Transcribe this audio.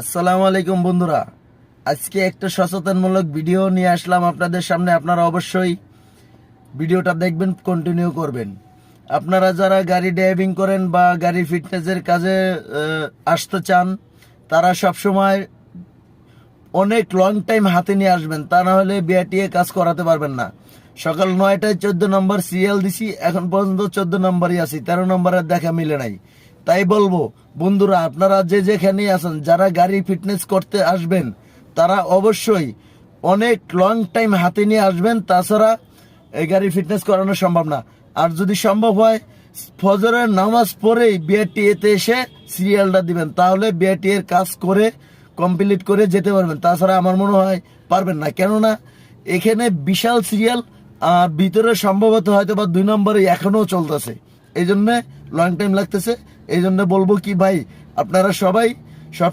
আসসালামু আলাইকুম বন্ধুরা, আজকে একটা সচেতনমূলক ভিডিও নিয়ে আসলাম আপনাদের সামনে। আপনারা অবশ্যই ভিডিওটা দেখবেন, কন্টিনিউ করবেন। আপনারা যারা গাড়ি ড্রাইভিং করেন বা গাড়ি ফিটনেসের কাজে আসতে চান, তারা সবসময় অনেক লং টাইম হাতে নিয়ে আসবেন, তা না হলে বিআরটিএ কাজ করাতে পারবেন না। সকাল 9টায় 14 নম্বর সিরিয়াল দিছি, এখন পর্যন্ত 14 নম্বরই আছি, 13 নম্বরের দেখা মিলে নাই। তাই বলবো বন্ধুরা, আপনারা যে যেখানেই আছেন, যারা গাড়ি ফিটনেস করতে আসবেন, তারা অবশ্যই অনেক লং টাইম হাতে নিয়ে আসবেন, তাছাড়া এই গাড়ি ফিটনেস করানো সম্ভব না। আর যদি সম্ভব হয়, ফজরের নামাজ পড়েই বিআরটিএতে এসে সিরিয়ালটা দিবেন, তাহলে বিআরটি এর কাজ করে কমপ্লিট করে যেতে পারবেন। তাছাড়া আমার মনে হয় পারবেন না, কেননা এখানে বিশাল সিরিয়াল, আর ভিতরে সম্ভবত হয়তো বা 2 নম্বরে এখনো চলতেছে, এই জন্য লং টাইম লাগতেছে। এই জন্য বলবো কি ভাই, আপনারা সবাই